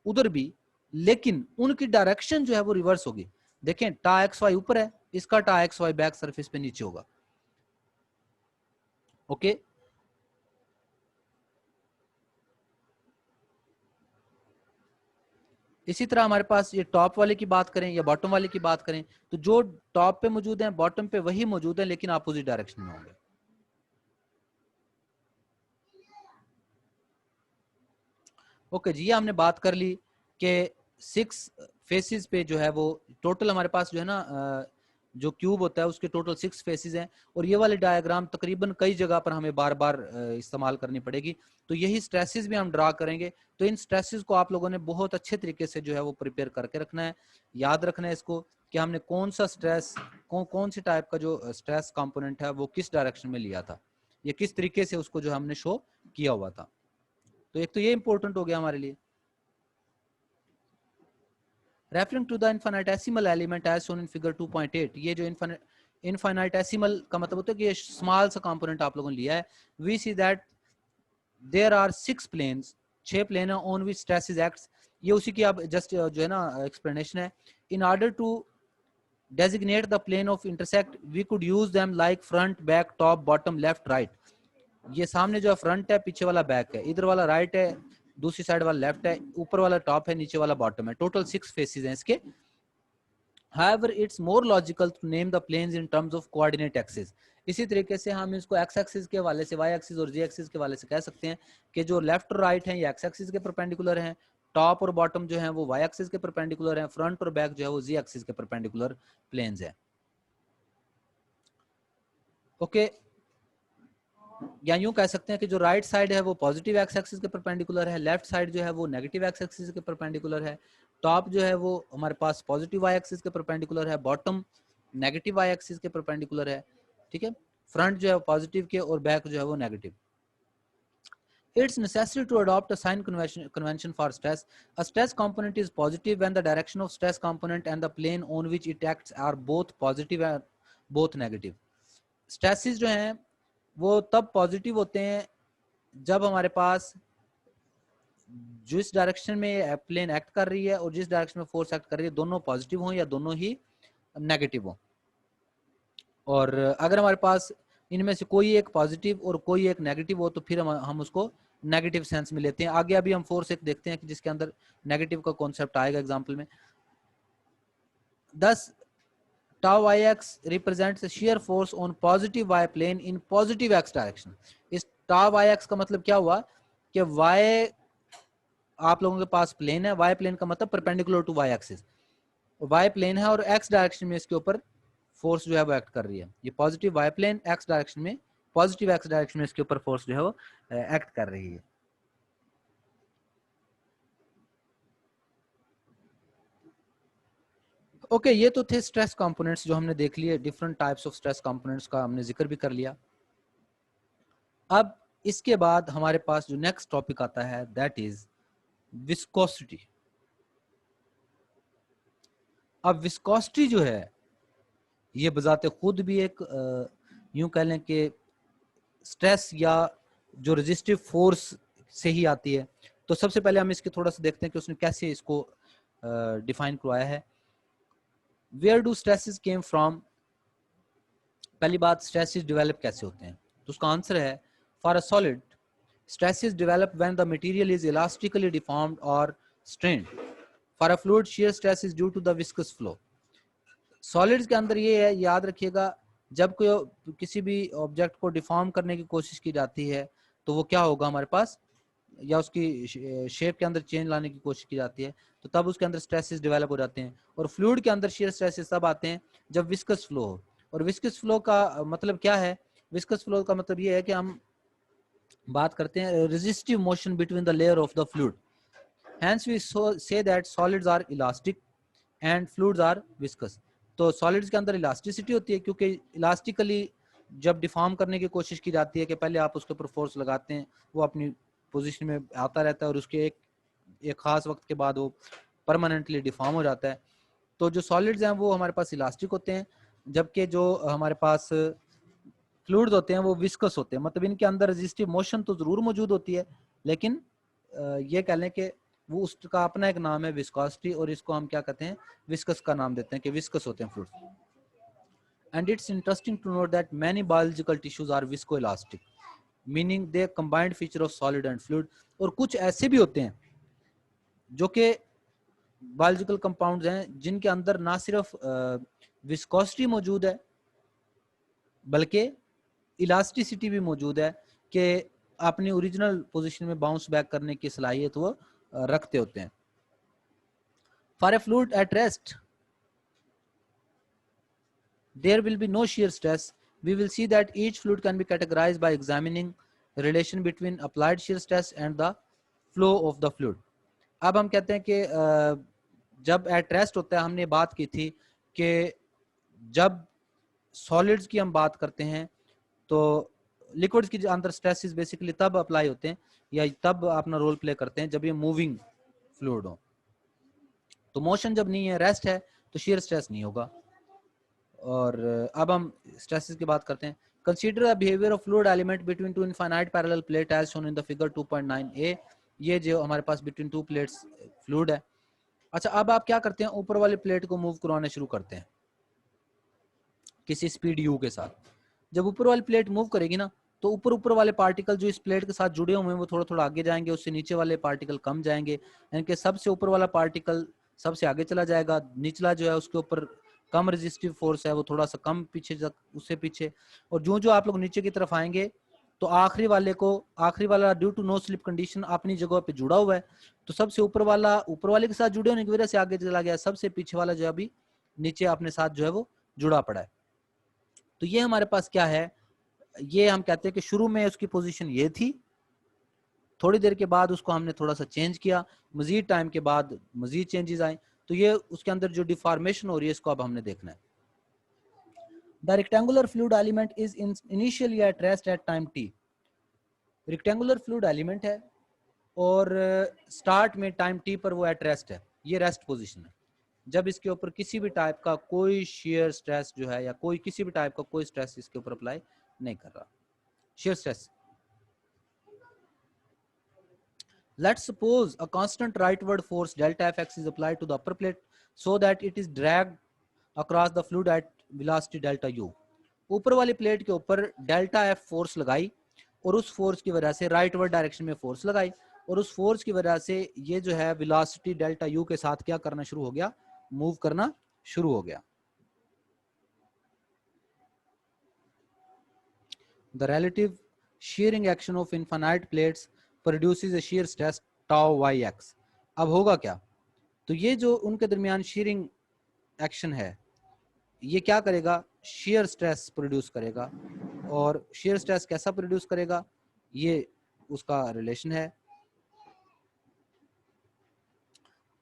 उधर भी, लेकिन उनकी डायरेक्शन जो है वो रिवर्स होगी। देखें, टा एक्स वाई ऊपर है, इसका टा एक्स वाई बैक सरफेस पे नीचे होगा। ओके, इसी तरह हमारे पास ये टॉप वाले की बात करें या बॉटम वाले की बात करें, तो जो टॉप पे मौजूद है बॉटम पे वही मौजूद है, लेकिन अपोजिट डायरेक्शन में होंगे। ओके जी, ये हमने बात कर ली कि 6 फेसेस पे जो है वो टोटल हमारे पास जो है ना जो क्यूब होता है उसके टोटल 6 फेसेस हैं, और ये वाले डायग्राम तकरीबन कई जगह पर हमें बार बार इस्तेमाल करनी पड़ेगी, तो यही स्ट्रेसेस भी हम ड्रा करेंगे। तो इन स्ट्रेसेस को आप लोगों ने बहुत अच्छे तरीके से जो है वो प्रिपेयर करके रखना है, याद रखना है इसको कि हमने कौन सा स्ट्रेस, कौन सी टाइप का जो स्ट्रेस कंपोनेंट है वो किस डायरेक्शन में लिया था, या किस तरीके से उसको जो हमने शो किया हुआ था। तो एक तो ये इंपॉर्टेंट हो गया हमारे लिए। Referring to the infinitesimal element as shown in figure 2.8, ये जो इनफाइनाइटेसिमल का मतलब होता है कि ये स्मॉल सा कंपोनेंट आप लोगों ने लिया है। We see that there are 6 planes, 6 plane है on which stress is acts, ये उसी की अब जस्ट जो है ना एक्सप्लेनेशन है। In order to designate the plane of intersect we could use them like front, back, top, bottom, left, right. ये सामने जो फ्रंट है, पीछे वाला बैक है, इधर वाला राइट है, दूसरी साइड वाला लेफ्ट है, ऊपर वाला टॉप है, नीचे वाला बॉटम है, टोटल 6 फेसेस हैं इसके। However, it's more logical to name the planes in terms of coordinate axis. इसी तरीके से हम इसको x एक्सिस के हवाले से, y एक्सिस और z एक्सिस के हवाले से कह सकते हैं कि जो लेफ्ट और राइट हैं ये x एक्सिस के परपेंडिकुलर हैं, टॉप और बॉटम जो हैं वो y एक्सिस के परपेंडिकुलर हैं, फ्रंट और बैक जो है वो z एक्सिस के परपेंडिकुलर प्लेन्स हैं। ओके, या यूं कह सकते हैं कि जो राइट साइड है वो पॉजिटिव एक्स एक्सिस के परपेंडिकुलर है, लेफ्ट साइड जो है वो नेगेटिव एक्स एक्सिस के परपेंडिकुलर है, टॉप जो है वो हमारे पास पॉजिटिव वाई एक्सिस के परपेंडिकुलर है, बॉटम नेगेटिव वाई एक्सिस के परपेंडिकुलर है, ठीक है, फ्रंट जो है पॉजिटिव के और बैक जो है वो negative. It's necessary to adopt a sign convention for stress. A stress component is positive when the direction of stress component and the plane on which it acts are both positive and both negative. Stresses जो हैं वो तब positive होते हैं जब हमारे पास जिस direction में प्लेन एक्ट कर रही है और जिस डायरेक्शन में फोर्स एक्ट कर रही है दोनों पॉजिटिव हो या दोनों ही नेगेटिव हो। और अगर हमारे पास इनमें से कोई एक पॉजिटिव और कोई एक नेगेटिव हो तो फिर हम उसको नेगेटिव सेंस में लेते हैं। आगे अभी हम फोर्स एक देखते हैं कि जिसके अंदर नेगेटिव का कॉन्सेप्ट आएगा एग्जांपल में। 10 tau yx represents a shear force on positive y plane in positive x direction। इस tau yx का मतलब क्या हुआ कि y आप लोगों के पास प्लेन है, y प्लेन का मतलब perpendicular to y axis, y plane है और x डायरेक्शन में इसके ऊपर फोर्स जो है वो एक्ट कर रही है। ये positive y plane x direction में, पॉजिटिव x डायरेक्शन में इसके ऊपर फोर्स जो है वो एक्ट कर रही है। ओके ये तो थे स्ट्रेस कंपोनेंट्स जो हमने देख लिए, different types of stress components का हमने जिक्र भी कर लिया। अब इसके बाद हमारे पास जो नेक्स्ट टॉपिक आता है दैट इज विस्कोसिटी। अब विस्कोसिटी जो है ये बजाते खुद भी एक यूं कह लें कि स्ट्रेस या जो रेजिस्टिव फोर्स से ही आती है। तो सबसे पहले हम इसके थोड़ा सा देखते हैं कि उसने कैसे इसको डिफाइन करवाया है। Where do stresses came from, पहली बात स्ट्रेसेस डेवलप कैसे होते हैं, तो उसका आंसर है for a solid stresses develop when the material is elastically deformed or strained. For a fluid, shear stress is due to the viscous flow. Solids के अंदर ये है, याद रखिएगा, जब कोई किसी भी ऑब्जेक्ट को डिफॉर्म करने की कोशिश की जाती है तो वो क्या होगा हमारे पास, या उसकी शेप के अंदर चेंज लाने की कोशिश की जाती है तो तब उसके अंदर स्ट्रेसेस डेवलप हो जाते हैं। और फ्लूइड के अंदर शेयर स्ट्रेसेस तब आते हैं जब विस्कस फ्लो हो। और विस्कस फ्लो का मतलब क्या है, विस्कस फ्लो का मतलब ये है कि हम बात करते हैं resistive motion between the layer of the fluid. Hence we say that solids are elastic and fluids are viscous। तो सॉलिड्स के अंदर इलास्टिसिटी होती है क्योंकि इलास्टिकली जब डिफॉर्म करने की कोशिश की जाती है कि पहले आप उसके ऊपर फोर्स लगाते हैं, वो अपनी पोजीशन में आता रहता है और उसके एक खास वक्त के बाद वो परमानेंटली डिफॉर्म हो जाता है। तो जो सॉलिड्स हैं वो हमारे पास इलास्टिक होते हैं, जबकि जो हमारे पास फ्लूइड्स होते हैं वो विस्कस होते हैं। मतलब इनके अंदर रेजिस्टिव मोशन तो जरूर मौजूद होती है, लेकिन ये कह लें कि वो उसका अपना एक नाम है विस्कोसिटी, और इसको हम क्या कहते हैं, विस्कस का नाम देते हैं कि विस्कस होते हैं fluids. And it's interesting to note that many biological tissues are viscoelastic, meaning they combined feature of solid and fluid. और कुछ ऐसे भी होते हैं जो कि बायोलॉजिकल कंपाउंड्स हैं जिनके अंदर ना सिर्फ विस्कोसिटी मौजूद है बल्कि इलास्टिसिटी भी मौजूद है कि अपनी ओरिजिनल पोजीशन में बाउंस बैक करने की सलाहियत वो रखते होते हैं। For a fluid at rest there will be no shear stress. We will see that each fluid can be categorized by examining the relation between applied shear stress and the flow of the fluid. अब हम कहते हैं कि जब at rest होता है, हमने बात की थी कि जब सॉलिड्स की हम बात करते हैं तो लिक्विड्स के अंदर स्ट्रेसेस बेसिकली तब अप्लाई होते हैं या तब अपना रोल प्ले करते हैं जब ये मूविंग फ्लूइड हो। तो मोशन जब नहीं है, रेस्ट है, तो shear स्ट्रेस नहीं होगा। और अब हम स्ट्रेसेस की बात करते हैं। Consider the behaviour of fluid element between two infinite parallel plate as shown in the figure 2.9a। ये जो हमारे पास बिटवीन टू प्लेट्स फ्लूइड है। अच्छा, अब आप क्या करते हैं, ऊपर वाली प्लेट को मूव करवाना शुरू करते हैं किसी स्पीड u के साथ। जब ऊपर वाली प्लेट मूव करेगी ना तो ऊपर ऊपर वाले पार्टिकल जो इस प्लेट के साथ जुड़े हुए हैं वो थोड़ा थोड़ा आगे जाएंगे, उससे नीचे वाले पार्टिकल कम जाएंगे, यानी कि सबसे ऊपर वाला पार्टिकल सबसे आगे चला जाएगा, निचला जो है उसके ऊपर कम रेजिस्टिव फोर्स है वो थोड़ा सा कम पीछे उससे पीछे। और जो जो आप लोग नीचे की तरफ आएंगे तो आखिरी वाला due to no slip condition अपनी जगह पे जुड़ा हुआ है, तो सबसे ऊपर वाले के साथ जुड़े होने की वजह से आगे चला गया, सबसे पीछे वाला जो अभी नीचे अपने साथ जो है वो जुड़ा पड़ा है। तो ये हमारे पास क्या है, ये हम कहते हैं कि शुरू में उसकी पोजीशन ये थी, थोड़ी देर के बाद उसको हमने थोड़ा सा चेंज किया, मजीद टाइम के बाद मजीद चेंजेस आए, तो ये उसके अंदर जो डिफॉर्मेशन हो रही है इसको अब हमने देखना है। The rectangular fluid element is initially at rest at time T. Rectangular fluid element है और स्टार्ट में टाइम टी पर वो एट रेस्ट है, ये रेस्ट पोजीशन है। जब इसके ऊपर किसी भी टाइप का कोई शेयर स्ट्रेस जो है या कोई किसी भी टाइप का कोई स्ट्रेस इसके ऊपर अप्लाई नहीं कर रहा, shear stress. Let's suppose a constant rightward force delta Fx is applied to the upper plate so that it is dragged across the fluid at velocity delta u. ऊपर वाली plate के ऊपर delta F force लगाई और उस force की वजह से राइटवर्ड डायरेक्शन में फोर्स लगाई और उस फोर्स की वजह से ये जो है वेलोसिटी डेल्टा यू के साथ क्या करना शुरू हो गया, मूव करना शुरू हो गया। The relative shearing action of infinite plates produces a shear stress tau yx। अब होगा क्या, तो ये जो उनके दरमियान shearing action है ये क्या करेगा, shear stress प्रोड्यूस करेगा। और shear stress कैसा प्रोड्यूस करेगा, ये उसका रिलेशन है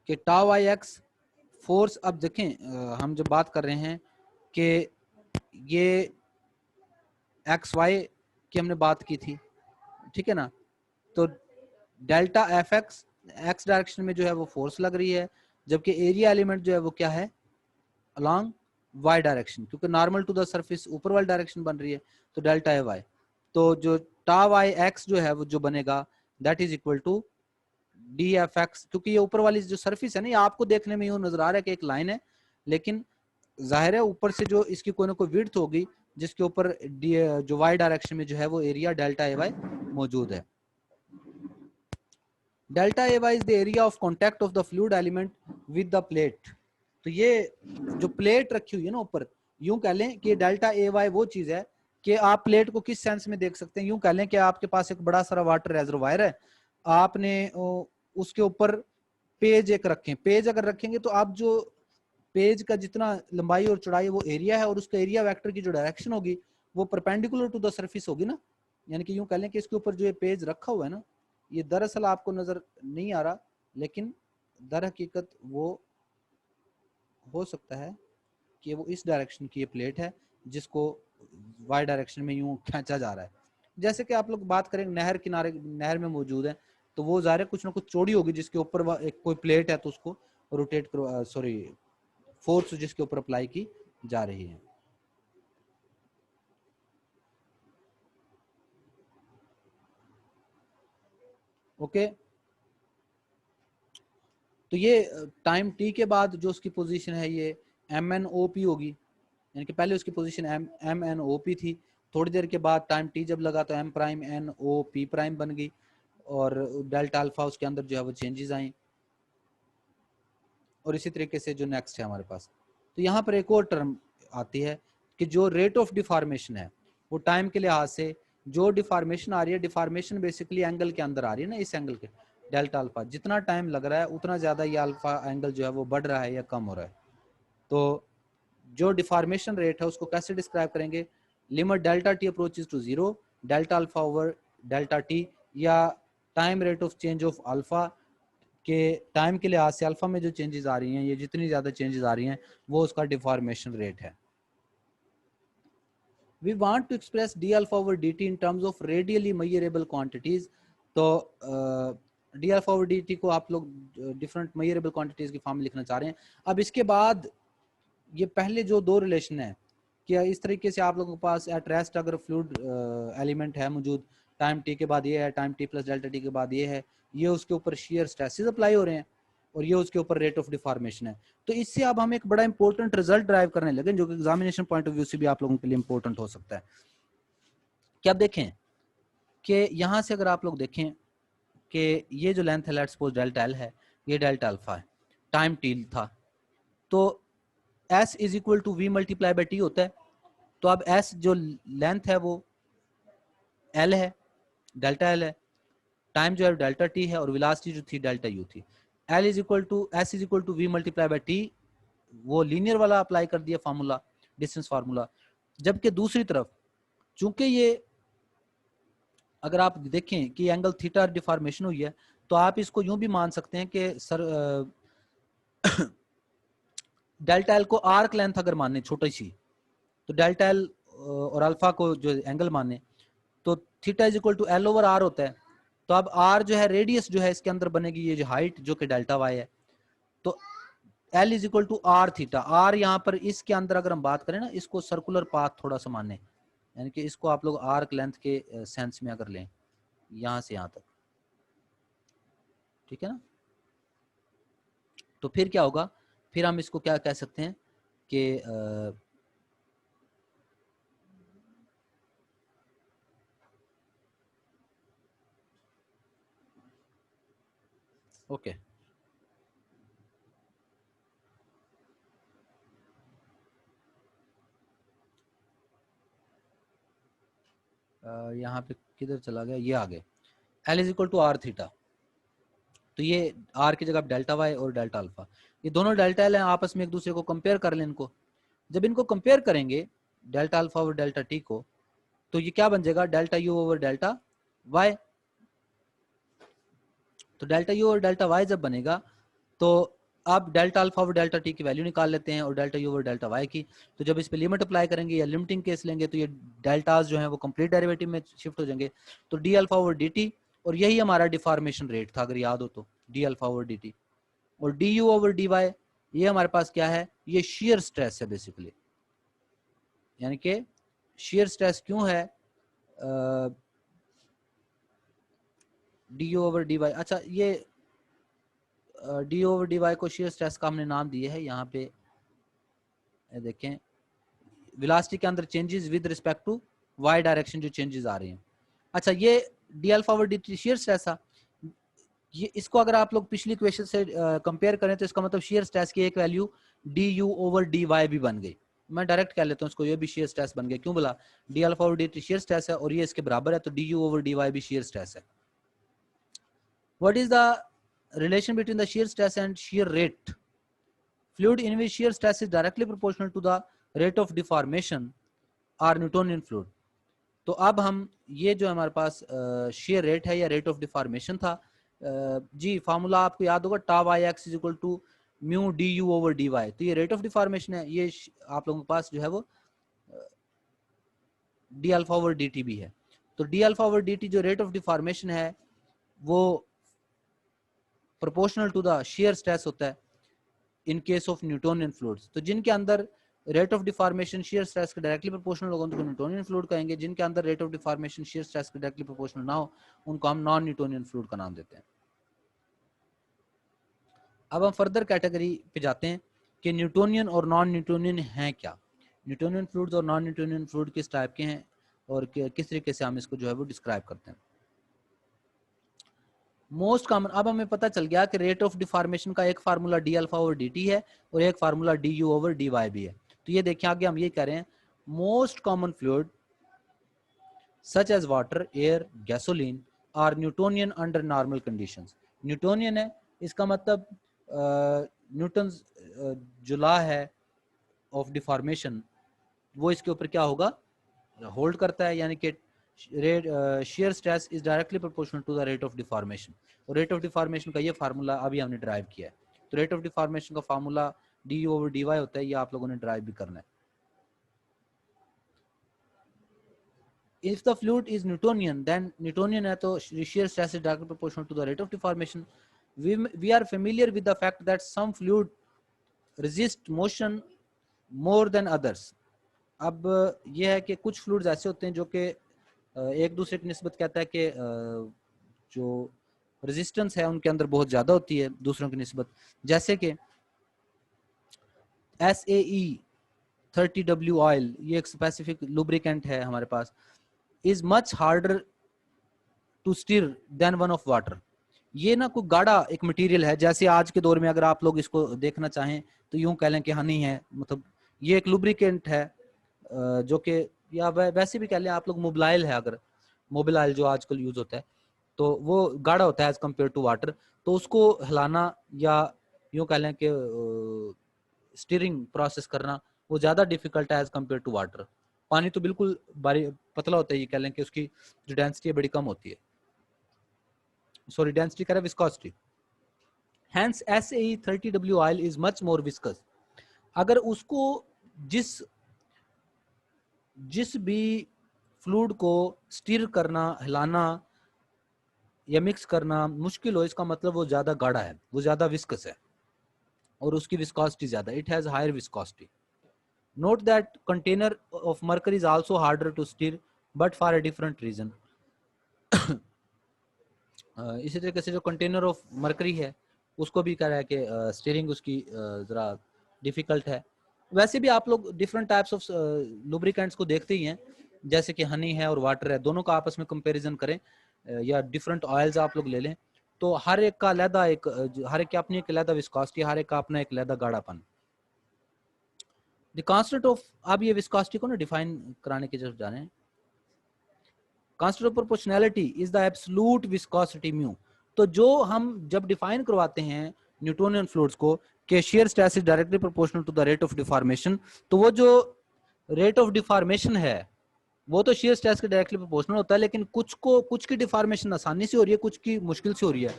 कि tau yx फोर्स। अब देखें हम जब बात कर रहे हैं कि ये एक्स वाई की हमने बात की थी, ठीक है ना, तो delta F x x direction में जो है वो फोर्स लग रही है, जबकि एरिया एलिमेंट जो है वो क्या है, अलोंग वाई डायरेक्शन, क्योंकि नॉर्मल टू द सरफेस ऊपर वाली डायरेक्शन बन रही है, तो डेल्टा ए वाई, तो जो टा वाई एक्स जो है वो जो बनेगा that is equal to d F x, क्योंकि ये ऊपर वाली जो सरफेस है ना, ये आपको देखने में यूं नजर आ रहा है कि एक लाइन है, लेकिन जाहिर है ऊपर से जो इसकी कोई ना कोई विड्थ होगी जिसके ऊपर जो वाई डायरेक्शन में जो है वो एरिया डेल्टा ए वाई मौजूद है। Delta A y is the area of contact of the fluid element with the plate. तो ये जो प्लेट रखी हुई है ना ऊपर, यूं कह लें कि डेल्टा ए वाई वो चीज है कि आप प्लेट को किस सेंस में देख सकते हैं, यूं कह लें कि आपके पास एक बड़ा सारा वाटर रेजर्वायर है, आपने उसके ऊपर पेज एक रखें, पेज अगर रखेंगे तो आप जो पेज का जितना लंबाई और चौड़ाई वो एरिया है और उसका एरिया वेक्टर की जो डायरेक्शन होगी वो परपेंडिकुलर टू द सरफेस होगी ना, यानी कि यूं कह लें कि इसके ऊपर जो ये पेज रखा हुआ है ना, ये दरअसल आपको नजर नहीं आ रहा, लेकिन दर हकीकत वो हो सकता है कि वो इस डायरेक्शन की ये प्लेट है जिसको वाई डायरेक्शन में यूं खींचा जा रहा है। जैसे कि आप लोग बात करें नहर किनारे, नहर में मौजूद है, तो वो ज़ाहिर है कुछ ना कुछ चौड़ी होगी जिसके ऊपर एक कोई प्लेट है, तो उसको रोटेट करो, सॉरी फोर्स जिसके ऊपर अप्लाई की जा रही है। ओके, तो ये टाइम टी के बाद जो उसकी पोजीशन है ये एम एन ओ पी होगी, यानी कि पहले उसकी position M N O P थी, थोड़ी देर के बाद टाइम टी जब लगा तो M prime N O P prime बन गई और डेल्टा अल्फा उसके अंदर जो है वो चेंजेस आई, और इसी तरीके से जो नेक्स्ट है हमारे पास, तो यहाँ पर एक और टर्म आती है कि जो रेट ऑफ डिफॉर्मेशन है वो टाइम के लिहाज से जो डिफॉर्मेशन आ रही है, डिफॉर्मेशन बेसिकली एंगल के अंदर आ रही है ना, इस एंगल के डेल्टा अल्फा, जितना टाइम लग रहा है उतना ज़्यादा ये अल्फा एंगल जो है वो बढ़ रहा है या कम हो रहा है। तो जो डिफॉर्मेशन रेट है उसको कैसे डिस्क्राइब करेंगे, limit delta t approaches to zero delta alpha over delta t, या time rate of change of alpha के टाइम के लिहाज से अल्फा में जो चेंजेस आ रही हैं, ये जितनी ज़्यादा चेंजेस आ रही हैं वो उसका डिफॉर्मेशन रेट है। We want to express d alpha over dt in terms of radially measurable quantities। तो d alpha over dt को आप लोग डिफरेंट measurable quantities की फॉर्म में लिखना चाह रहे हैं। अब इसके बाद ये पहले जो दो रिलेशन है, क्या इस तरीके से आप लोगों के पास एट रेस्ट अगर फ्लूइड एलिमेंट है मौजूद, टाइम टी के बाद ये है, time T plus delta T के बाद ये है, ये उसके ऊपर शेयर स्ट्रेसेस अप्लाई हो रहे हैं और ये उसके ऊपर रेट ऑफ डिफॉर्मेशन है। तो इससे अब हम एक बड़ा इंपॉर्टेंट रिजल्ट ड्राइव करने लगे जो कि एग्जामिनेशन पॉइंट ऑफ व्यू से भी आप लोगों के लिए इंपॉर्टेंट हो सकता है। क्या देखें कि यहां से अगर आप लोग देखें कि ये जो लेंथ है, लेट्स सपोज डेल्टा एल है, ये डेल्टा अल्फा है, टाइम टी था, तो S is equal to v multiply by t होता है। तो अब S जो लेंथ है वो L है, डेल्टा L है, टाइम जो है डेल्टा T है और वेलोसिटी जो थी डेल्टा U थी। L is equal to S is equal to v multiply by t, वो लीनियर वाला अप्लाई कर दिया फार्मूला, डिस्टेंस फार्मूला। जबकि दूसरी तरफ चूंकि ये अगर आप देखें कि एंगल थीटा डिफॉर्मेशन हुई है, तो आप इसको यूं भी मान सकते हैं कि सर डेल्टा एल को आर्क लेंथ अगर माने छोटी सी, तो डेल्टा एल और अल्फा को जो एंगल माने, तो theta is equal to L over r होता है। तो अब आर जो है रेडियस जो है इसके अंदर बनेगी, ये जो हाइट जो कि डेल्टा वाई है, तो L is equal to r theta. R यहाँ पर इसके अंदर अगर हम बात करें ना, इसको सर्कुलर पाथ थोड़ा सा माने, यानी कि इसको आप लोग आर्क लेंथ के सेंस में अगर लें, यहां से यहां तक, ठीक है ना, तो फिर क्या होगा, फिर हम इसको क्या कह सकते हैं कि ओके यहाँ पे किधर चला गया, ये आ गए, L is equal to r theta. तो ये आर की जगह डेल्टा वाई और डेल्टा अल्फा, ये दोनों डेल्टा एल हैं, आपस में एक दूसरे को कंपेयर कर लें इनको। जब इनको कंपेयर करेंगे डेल्टा अल्फा और डेल्टा टी को, तो ये क्या बन जाएगा, delta u over delta y. तो डेल्टा यू और डेल्टा वाई जब बनेगा, तो आप डेल्टा अल्फा और डेल्टा टी की वैल्यू निकाल लेते हैं और डेल्टा यू और डेल्टा वाई की। तो जब इस पे लिमिट अप्लाई करेंगे या लिमिटिंग केस लेंगे, तो ये डेल्टाज जो है वो कंप्लीट डेरिवेटिव में शिफ्ट हो जाएंगे। तो d alpha over d t, और यही हमारा डिफॉर्मेशन रेट था अगर याद हो तो, d alpha over d t. और d u over d y, ये हमारे पास क्या है, ये शेयर स्ट्रेस है बेसिकली, यानी कि शेयर स्ट्रेस क्यों है, d u over d y. अच्छा, ये डी ओवर डी वाई को शेयर स्ट्रेस का हमने नाम दिया है यहाँ पे, देखें वेलोसिटी के अंदर changes with respect to y direction जो चेंजेस आ रही हैं। अच्छा, ये d alpha over d t shear stress था, ये इसको अगर आप लोग पिछली इक्वेशन से कंपेयर करें, तो इसका मतलब शेयर स्ट्रेस की एक value d u over d y भी बन गई। मैं डायरेक्ट कह लेता हूँ इसको, ये भी शेयर स्ट्रेस बन गया। क्यों बोला, d alpha over d t shear stress है और ये इसके बराबर है, तो d u over d y भी शेयर स्ट्रेस है। What is the relation between the shear stress and shear rate? Fluid in which shear stress is directly proportional to the rate of deformation are Newtonian fluid. तो अब हम ये जो हमारे पास shear rate है या rate of deformation था, जी formula आपको याद होगा, tau y x is equal to mu d u over d y. तो ये रेट ऑफ डिफॉर्मेशन है, ये आप लोगों के पास जो है वो d alpha over d t भी है। तो d alpha over d t जो रेट ऑफ डिफॉर्मेशन है वो proportional to the shear stress होता है in case of Newtonian fluids. तो जिनके अंदर rate of deformation shear stress के डायरेक्टली प्रोपोर्शनल होगा उनको न्यूटोनियन फ्लूइड कहेंगे। जिनके अंदर rate of deformation shear stress के डायरेक्टली प्रोपोर्शनल ना हो, उनको हम नॉन न्यूटोनियन फ्लूइड का नाम देते हैं। अब हम फर्दर कैटेगरी पे जाते हैं कि न्यूटोनियन और नॉन न्यूटोनियन हैं क्या, न्यूटोनियन फ्लूइड्स और नॉन न्यूटोनियन फ्लूइड किस टाइप के हैं और किस तरीके से हम इसको जो है वो डिस्क्राइब करते हैं। मोस्ट कॉमन, अब हमें पता चल गया कि रेट ऑफ डिफॉर्मेशन का एक formula d alpha over d t है और एक formula d u over d y भी है। तो ये देखिए आगे हम ये कह रहे हैं, most common fluid such as water, air, gasoline are Newtonian under normal conditions. Newtonian है, इसका मतलब न्यूटन जो लॉ है ऑफ डिफॉर्मेशन वो इसके ऊपर क्या होगा, होल्ड करता है, यानी कि shear stress is directly proportional to the rate of deformation. और रेट ऑफ डिफॉर्मेशन का ये फार्मूला अभी हमने ड्राइव किया है। तो रेट ऑफ डिफॉर्मेशन का formula d u over d y होता है, ये आप लोगों ने ड्राइव भी करना है। If the fluid is Newtonian, then Newtonian है तो shear stress is directly proportional to the rate of deformation. We are familiar with the fact that some fluid resist motion more than others. अब ये है कि कुछ fluids ऐसे होते हैं जो कि एक दूसरे की निस्बत कहता है कि जो रेजिस्टेंस है उनके अंदर बहुत ज्यादा होती है दूसरों की निस्बत। जैसे कि SAE 30W ऑयल, ये एक स्पेसिफिक लुब्रिकेंट है हमारे पास, is much harder to stir than one of water. ये ना कोई गाढ़ा एक मटेरियल है, जैसे आज के दौर में अगर आप लोग इसको देखना चाहें तो यूं कह लें कि हनी है, मतलब ये एक लुब्रिकेंट है जो कि, या वैसे भी कह लें आप लोग मोबिलाइल है, अगर मोबिलाइल जो आजकल यूज होता है तो वो गाढ़ा होता है एज कम्पेयर टू वाटर। तो उसको हिलाना या यूं कह लें कि स्टीयरिंग प्रोसेस करना वो ज्यादा डिफिकल्ट है एज कम्पेयर टू वाटर। पानी तो बिल्कुल पतला होता है, ये कह लें कि उसकी जो डेंसिटी है बड़ी कम होती है, सॉरी डेंसिटी कह रहा है viscosity. Hence SAE 30W oil is much more viscous। अगर उसको जिस भी फ्लूइड को स्टीर करना, हिलाना या मिक्स करना मुश्किल हो, इसका मतलब वो ज्यादा गाढ़ा है, वो ज्यादा विस्कस है और उसकी विस्कोसिटी ज्यादा, it has higher viscosity. Note that container of mercury is also harder to stir but for a different reason. इसी तरीके से जो कंटेनर ऑफ मरकरी है उसको भी कह रहा है कि स्टीयरिंग उसकी ज़रा डिफ़िकल्ट है। वैसे भी आप लोग डिफरेंट टाइप्स ऑफ लुब्रिकेंट्स को देखते ही हैं, जैसे कि हनी है और वाटर है, दोनों का आपस में कंपैरिजन करें या डिफरेंट ऑयल्स आप लोग ले लें, तो हर एक का अलहदा एक हर एक की अपनी एक अलहदा विस्कोसिटी, हर एक का अपना एक अलहदा गाढ़ापन। द कांस्टेंट ऑफ, अब ये विस्कोसिटी को ना डिफाइन कराने की जरूरत जाने, constant of proportionality is the absolute viscosity mu. तो जो हम जब डिफाइन करवाते हैं न्यूटोनियन फ्लूइड्स को कि shear stress is directly proportional to the rate of deformation, तो वो जो रेट ऑफ डिफॉर्मेशन है वो तो shear stress के डायरेक्टली प्रोपोर्शनल होता है, लेकिन कुछ की डिफॉर्मेशन आसानी से हो रही है, कुछ की मुश्किल से हो रही है,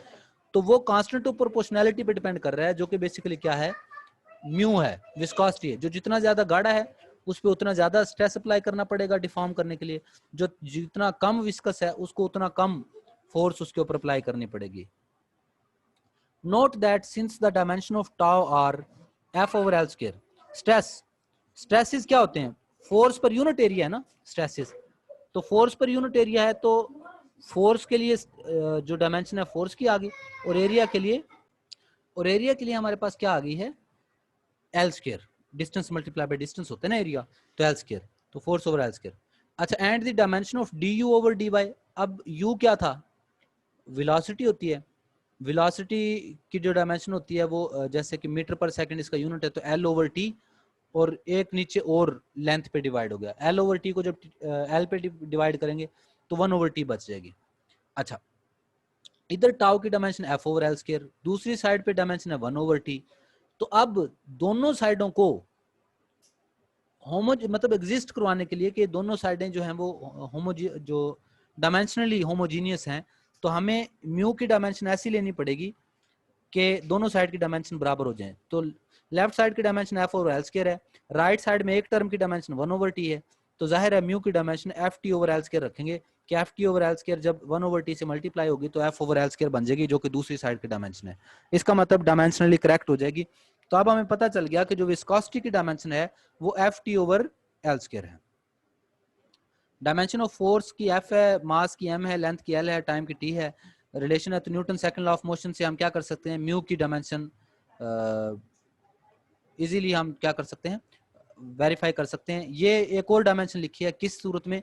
तो वो कांस्टेंट ऑफ प्रोपोर्शनैलिटी पे डिपेंड कर रहा है, जो कि बेसिकली क्या है, म्यू है, विस्कोसिटी है। जो जितना ज्यादा गाढ़ा है उस पर उतना ज्यादा स्ट्रेस अप्लाई करना पड़ेगा डिफॉर्म करने के लिए, जो जितना कम विस्कस है उसको उतना कम फोर्स उसके ऊपर अप्लाई करनी पड़ेगी। Note that since the dimension of tau R F over L square, stresses क्या होते हैं, फोर्स पर यूनिट एरिया है ना स्ट्रेसेस, तो फोर्स पर यूनिट एरिया है, तो फोर्स के लिए जो डायमेंशन है फोर्स की आ गई, और एरिया के लिए हमारे पास क्या आ गई है, L square, distance multiply by distance होता है ना एरिया, तो एल स्क्वायर, तो फोर्स ओवर एल स्क्वायर। अच्छा, and the dimension of d u over d y, अब यू क्या था, वेलोसिटी होती है, वेलोसिटी की जो डायमेंशन होती है वो जैसे कि मीटर पर सेकंड इसका यूनिट है, तो एल ओवर टी, और एक नीचे और लेंथ पे डिवाइड हो गया, एल ओवर टी को जब एल पे डिवाइड करेंगे तो 1 ओवर टी बच जाएगी। अच्छा, इधर टाउ की dimension F over L square, दूसरी साइड पे डायमेंशन है 1 ओवर टी। तो अब दोनों साइडों को मतलब एग्जिस्ट करवाने के लिए कि दोनों साइडें जो हैं वो जो डायमेंशनली होमोजीनियस हैं, तो हमें म्यू की डायमेंशन ऐसी लेनी पड़ेगी कि दोनों साइड की डायमेंशन बराबर हो जाए। तो लेफ्ट साइड की dimension F over L square है, राइट साइड में एक टर्म की डायमेंशन 1 ओवर टी है, तो जाहिर है म्यू की dimension F T over L square रखेंगे कि F T over L square जब 1 ओवर टी से मल्टीप्लाई होगी तो एफ ओवर एल स्क्वायर बन जाएगी, जो कि दूसरी साइड की डायमेंशन है, इसका मतलब डायमेंशनली करेक्ट हो जाएगी। तो अब हमें पता चल गया कि जो विस्कोसिटी की डायमेंशन है वो F T over L square है। डायमेंशन ऑफ फोर्स की एफ है, मास की एम है, लेंथ की एल है, टाइम की टी है, रिलेशन है, तो Newton second law of motion से हम क्या कर सकते हैं, म्यू की डायमेंशन इजीली हम क्या कर सकते हैं, वेरीफाई कर सकते हैं। ये एक और डायमेंशन लिखी है, किस सूरत में,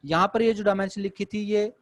यहाँ पर ये जो डायमेंशन लिखी थी ये